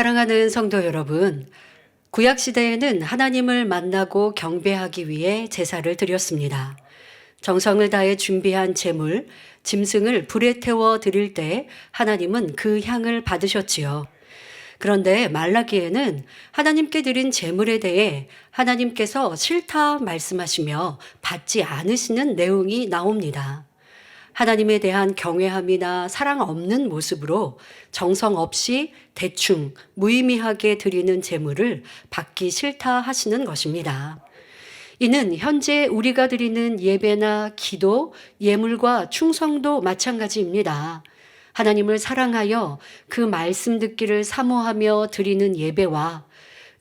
사랑하는 성도 여러분, 구약 시대에는 하나님을 만나고 경배하기 위해 제사를 드렸습니다. 정성을 다해 준비한 제물, 짐승을 불에 태워 드릴 때 하나님은 그 향을 받으셨지요. 그런데 말라기에는 하나님께 드린 제물에 대해 하나님께서 싫다 말씀하시며 받지 않으시는 내용이 나옵니다. 하나님에 대한 경외함이나 사랑 없는 모습으로 정성 없이 대충 무의미하게 드리는 제물을 받기 싫다 하시는 것입니다. 이는 현재 우리가 드리는 예배나 기도, 예물과 충성도 마찬가지입니다. 하나님을 사랑하여 그 말씀 듣기를 사모하며 드리는 예배와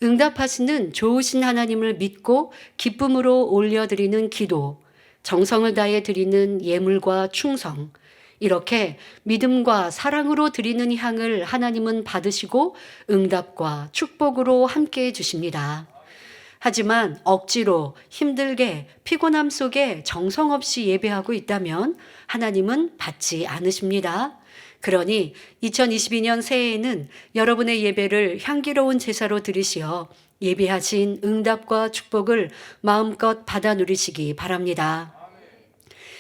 응답하시는 좋으신 하나님을 믿고 기쁨으로 올려드리는 기도, 정성을 다해 드리는 예물과 충성, 이렇게 믿음과 사랑으로 드리는 향을 하나님은 받으시고 응답과 축복으로 함께 해주십니다. 하지만 억지로 힘들게 피곤함 속에 정성 없이 예배하고 있다면 하나님은 받지 않으십니다. 그러니 2022년 새해에는 여러분의 예배를 향기로운 제사로 드리시어 예비하신 응답과 축복을 마음껏 받아 누리시기 바랍니다.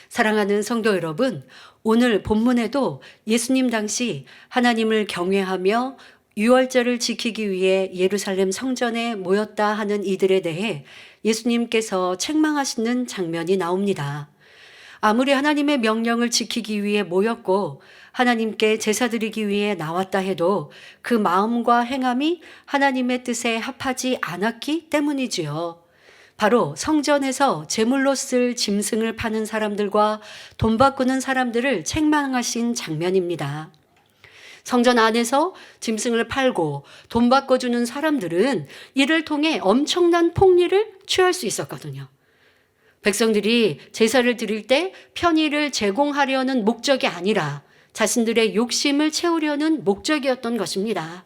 사랑하는 성도 여러분, 오늘 본문에도 예수님 당시 하나님을 경외하며 유월절을 지키기 위해 예루살렘 성전에 모였다 하는 이들에 대해 예수님께서 책망하시는 장면이 나옵니다. 아무리 하나님의 명령을 지키기 위해 모였고 하나님께 제사 드리기 위해 나왔다 해도 그 마음과 행함이 하나님의 뜻에 합하지 않았기 때문이지요. 바로 성전에서 제물로 쓸 짐승을 파는 사람들과 돈 바꾸는 사람들을 책망하신 장면입니다. 성전 안에서 짐승을 팔고 돈 바꿔주는 사람들은 이를 통해 엄청난 폭리를 취할 수 있었거든요. 백성들이 제사를 드릴 때 편의를 제공하려는 목적이 아니라 자신들의 욕심을 채우려는 목적이었던 것입니다.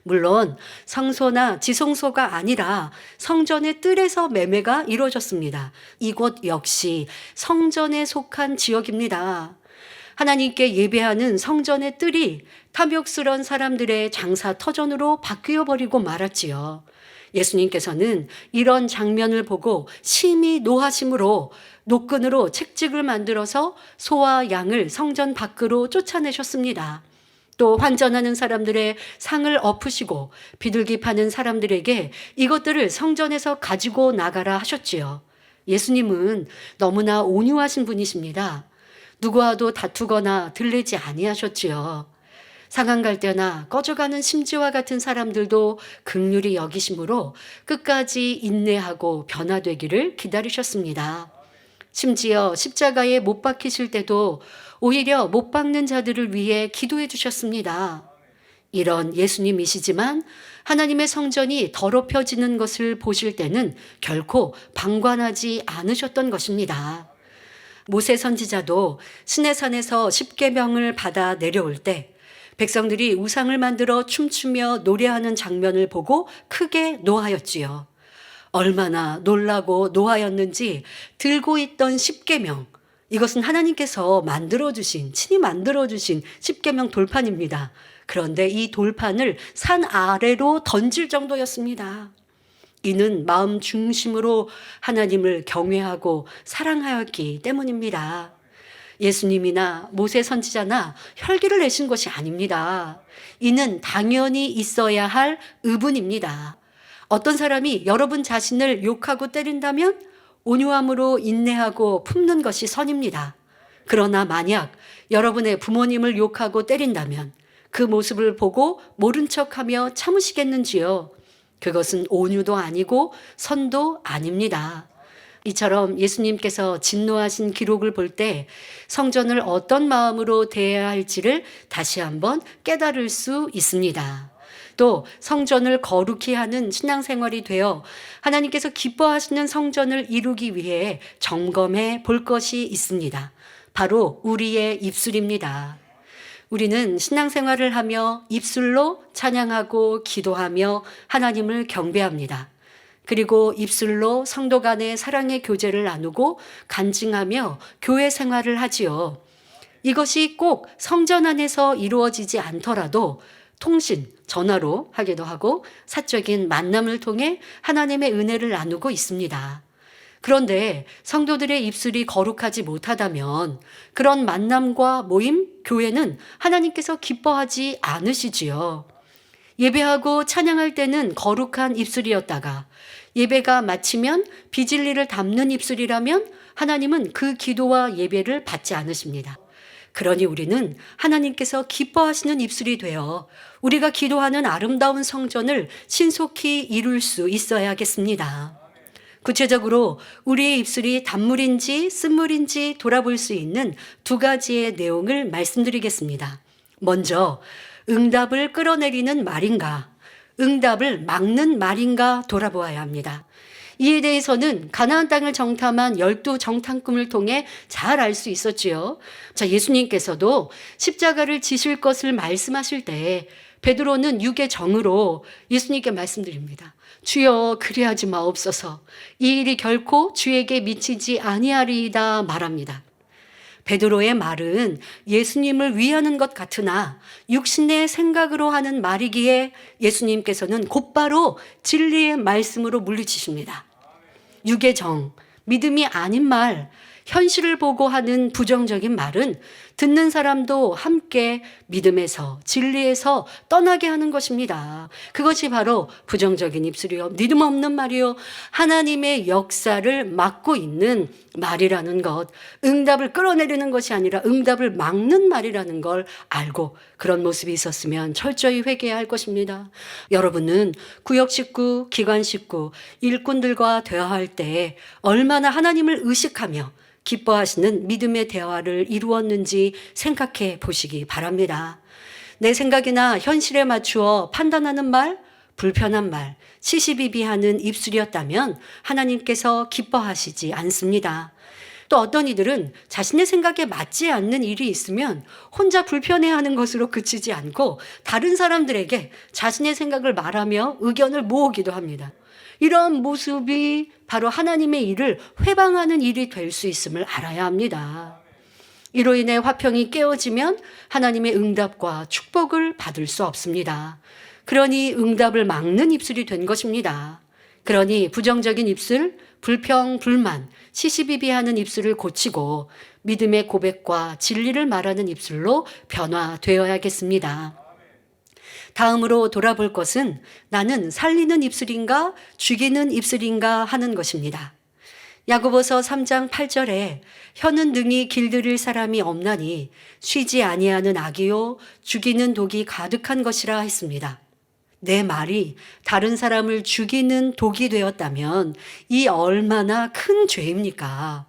물론 성소나 지성소가 아니라 성전의 뜰에서 매매가 이루어졌습니다. 이곳 역시 성전에 속한 지역입니다. 하나님께 예배하는 성전의 뜰이 탐욕스러운 사람들의 장사 터전으로 바뀌어 버리고 말았지요. 예수님께서는 이런 장면을 보고 심히 노하심으로 노끈으로 책찍을 만들어서 소와 양을 성전 밖으로 쫓아내셨습니다. 또 환전하는 사람들의 상을 엎으시고 비둘기 파는 사람들에게 이것들을 성전에서 가지고 나가라 하셨지요. 예수님은 너무나 온유하신 분이십니다. 누구와도 다투거나 들리지 아니하셨지요. 상한 갈 때나 꺼져가는 심지와 같은 사람들도 긍휼히 여기심으로 끝까지 인내하고 변화되기를 기다리셨습니다. 심지어 십자가에 못 박히실 때도 오히려 못 박는 자들을 위해 기도해 주셨습니다. 이런 예수님이시지만 하나님의 성전이 더럽혀지는 것을 보실 때는 결코 방관하지 않으셨던 것입니다. 모세 선지자도 시내산에서 십계명을 받아 내려올 때 백성들이 우상을 만들어 춤추며 노래하는 장면을 보고 크게 노하였지요. 얼마나 놀라고 노하였는지 들고 있던 십계명, 이것은 하나님께서 친히 만들어주신 십계명 돌판입니다. 그런데 이 돌판을 산 아래로 던질 정도였습니다. 이는 마음 중심으로 하나님을 경외하고 사랑하였기 때문입니다. 예수님이나 모세 선지자나 혈기를 내신 것이 아닙니다. 이는 당연히 있어야 할 의분입니다. 어떤 사람이 여러분 자신을 욕하고 때린다면 온유함으로 인내하고 품는 것이 선입니다. 그러나 만약 여러분의 부모님을 욕하고 때린다면 그 모습을 보고 모른 척하며 참으시겠는지요? 그것은 온유도 아니고 선도 아닙니다. 이처럼 예수님께서 진노하신 기록을 볼 때 성전을 어떤 마음으로 대해야 할지를 다시 한번 깨달을 수 있습니다. 또 성전을 거룩히 하는 신앙생활이 되어 하나님께서 기뻐하시는 성전을 이루기 위해 점검해 볼 것이 있습니다. 바로 우리의 입술입니다. 우리는 신앙생활을 하며 입술로 찬양하고 기도하며 하나님을 경배합니다. 그리고 입술로 성도 간의 사랑의 교제를 나누고 간증하며 교회 생활을 하지요. 이것이 꼭 성전 안에서 이루어지지 않더라도 통신, 전화로 하기도 하고 사적인 만남을 통해 하나님의 은혜를 나누고 있습니다. 그런데 성도들의 입술이 거룩하지 못하다면 그런 만남과 모임, 교회는 하나님께서 기뻐하지 않으시지요. 예배하고 찬양할 때는 거룩한 입술이었다가 예배가 마치면 비진리를 담는 입술이라면 하나님은 그 기도와 예배를 받지 않으십니다. 그러니 우리는 하나님께서 기뻐하시는 입술이 되어 우리가 기도하는 아름다운 성전을 신속히 이룰 수 있어야겠습니다. 구체적으로 우리의 입술이 단물인지 쓴물인지 돌아볼 수 있는 두 가지의 내용을 말씀드리겠습니다. 먼저 응답을 끌어내리는 말인가, 응답을 막는 말인가 돌아보아야 합니다. 이에 대해서는 가나안 땅을 정탐한 12정탐꾼을 통해 잘 알 수 있었지요. 예수님께서도 십자가를 지실 것을 말씀하실 때 베드로는 육의 정으로 예수님께 말씀드립니다. 주여 그리하지 마옵소서. 이 일이 결코 주에게 미치지 아니하리이다 말합니다. 베드로의 말은 예수님을 위하는 것 같으나 육신의 생각으로 하는 말이기에 예수님께서는 곧바로 진리의 말씀으로 물리치십니다. 육의 정, 믿음이 아닌 말, 현실을 보고 하는 부정적인 말은 듣는 사람도 함께 믿음에서 진리에서 떠나게 하는 것입니다. 그것이 바로 부정적인 입술이요, 믿음 없는 말이요, 하나님의 역사를 막고 있는 말이라는 것, 응답을 끌어내리는 것이 아니라 응답을 막는 말이라는 걸 알고 그런 모습이 있었으면 철저히 회개해야 할 것입니다. 여러분은 구역 식구, 기관 식구, 일꾼들과 대화할 때 얼마나 하나님을 의식하며 기뻐하시는 믿음의 대화를 이루었는지 생각해 보시기 바랍니다. 내 생각이나 현실에 맞추어 판단하는 말, 불편한 말, 시시비비하는 입술이었다면 하나님께서 기뻐하시지 않습니다. 또 어떤 이들은 자신의 생각에 맞지 않는 일이 있으면 혼자 불편해하는 것으로 그치지 않고 다른 사람들에게 자신의 생각을 말하며 의견을 모으기도 합니다. 이런 모습이 바로 하나님의 일을 회방하는 일이 될 수 있음을 알아야 합니다. 이로 인해 화평이 깨어지면 하나님의 응답과 축복을 받을 수 없습니다. 그러니 응답을 막는 입술이 된 것입니다. 그러니 부정적인 입술, 불평, 불만, 시시비비하는 입술을 고치고 믿음의 고백과 진리를 말하는 입술로 변화되어야겠습니다. 다음으로 돌아볼 것은 나는 살리는 입술인가 죽이는 입술인가 하는 것입니다. 야고보서 3장 8절에 혀는 능히 길들일 사람이 없나니 쉬지 아니하는 악이요 죽이는 독이 가득한 것이라 했습니다. 내 말이 다른 사람을 죽이는 독이 되었다면 이 얼마나 큰 죄입니까?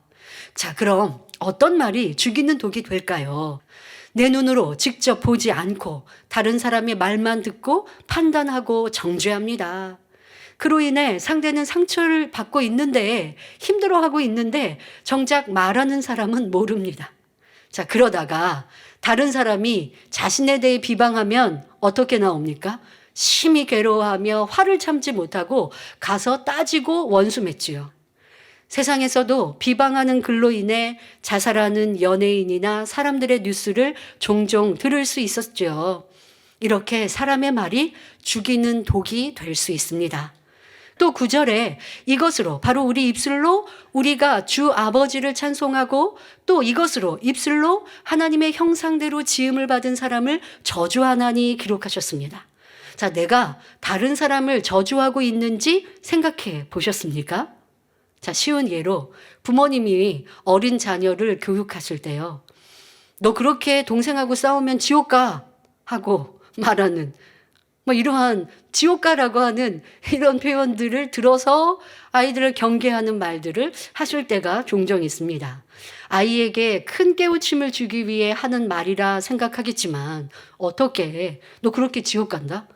자, 그럼 어떤 말이 죽이는 독이 될까요? 내 눈으로 직접 보지 않고 다른 사람의 말만 듣고 판단하고 정죄합니다. 그로 인해 상대는 상처를 받고 있는데 힘들어하고 있는데 정작 말하는 사람은 모릅니다. 자, 그러다가 다른 사람이 자신에 대해 비방하면 어떻게 나옵니까? 심히 괴로워하며 화를 참지 못하고 가서 따지고 원수 맺지요. 세상에서도 비방하는 글로 인해 자살하는 연예인이나 사람들의 뉴스를 종종 들을 수 있었죠. 이렇게 사람의 말이 죽이는 독이 될 수 있습니다. 또 9절에 이것으로 바로 우리 입술로 우리가 주 아버지를 찬송하고 또 이것으로 입술로 하나님의 형상대로 지음을 받은 사람을 저주하나니 기록하셨습니다. 자, 내가 다른 사람을 저주하고 있는지 생각해 보셨습니까? 자, 쉬운 예로 부모님이 어린 자녀를 교육하실 때요. 너 그렇게 동생하고 싸우면 지옥 가 하고 말하는 이러한 지옥 가라고 하는 이런 표현들을 들어서 아이들을 경계하는 말들을 하실 때가 종종 있습니다. 아이에게 큰 깨우침을 주기 위해 하는 말이라 생각하겠지만 어떻게 너 그렇게 지옥 간다?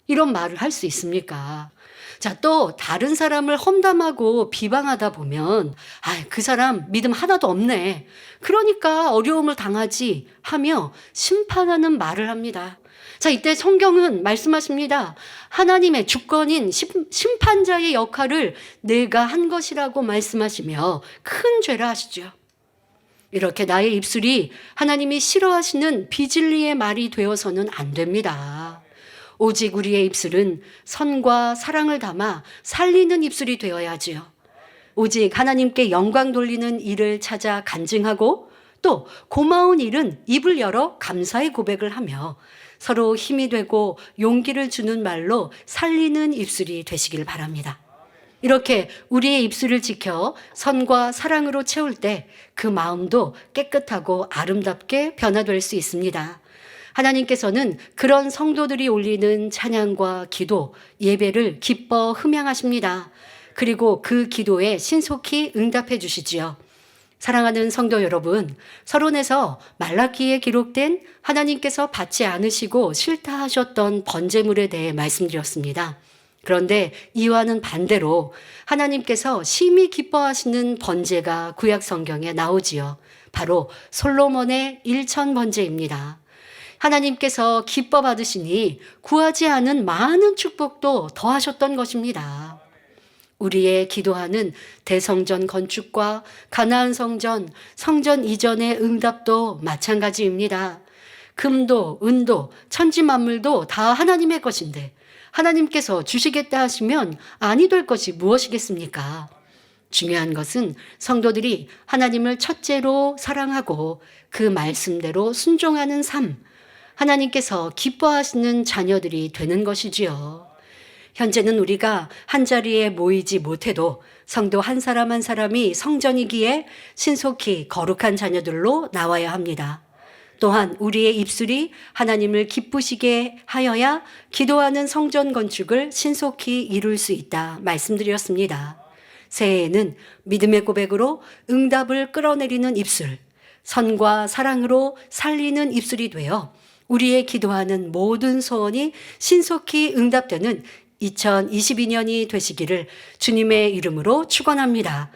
이런 말을 할 수 있습니까? 자, 또 다른 사람을 험담하고 비방하다 보면 그 사람 믿음 하나도 없네. 그러니까 어려움을 당하지 하며 심판하는 말을 합니다. 자, 이때 성경은 말씀하십니다. 하나님의 주권인 심판자의 역할을 내가 한 것이라고 말씀하시며 큰 죄라 하시죠. 이렇게 나의 입술이 하나님이 싫어하시는 비진리의 말이 되어서는 안 됩니다. 오직 우리의 입술은 선과 사랑을 담아 살리는 입술이 되어야지요. 오직 하나님께 영광 돌리는 일을 찾아 간증하고 또 고마운 일은 입을 열어 감사의 고백을 하며 서로 힘이 되고 용기를 주는 말로 살리는 입술이 되시길 바랍니다. 이렇게 우리의 입술을 지켜 선과 사랑으로 채울 때 그 마음도 깨끗하고 아름답게 변화될 수 있습니다. 하나님께서는 그런 성도들이 올리는 찬양과 기도, 예배를 기뻐 흠양하십니다. 그리고 그 기도에 신속히 응답해 주시지요. 사랑하는 성도 여러분, 서론에서 말라기에 기록된 하나님께서 받지 않으시고 싫다 하셨던 번제물에 대해 말씀드렸습니다. 그런데 이와는 반대로 하나님께서 심히 기뻐하시는 번제가 구약 성경에 나오지요. 바로 솔로몬의 일천 번제입니다. 하나님께서 기뻐 받으시니 구하지 않은 많은 축복도 더하셨던 것입니다. 우리의 기도하는 대성전 건축과 가나안 성전, 성전 이전의 응답도 마찬가지입니다. 금도 은도 천지 만물도 다 하나님의 것인데 하나님께서 주시겠다 하시면 아니 될 것이 무엇이겠습니까? 중요한 것은 성도들이 하나님을 첫째로 사랑하고 그 말씀대로 순종하는 삶, 하나님께서 기뻐하시는 자녀들이 되는 것이지요. 현재는 우리가 한자리에 모이지 못해도 성도 한 사람 한 사람이 성전이기에 신속히 거룩한 자녀들로 나와야 합니다. 또한 우리의 입술이 하나님을 기쁘시게 하여야 기도하는 성전 건축을 신속히 이룰 수 있다 말씀드렸습니다. 새해에는 믿음의 고백으로 응답을 끌어내리는 입술, 선과 사랑으로 살리는 입술이 되어 우리의 기도하는 모든 소원이 신속히 응답되는 2022년이 되시기를 주님의 이름으로 축원합니다.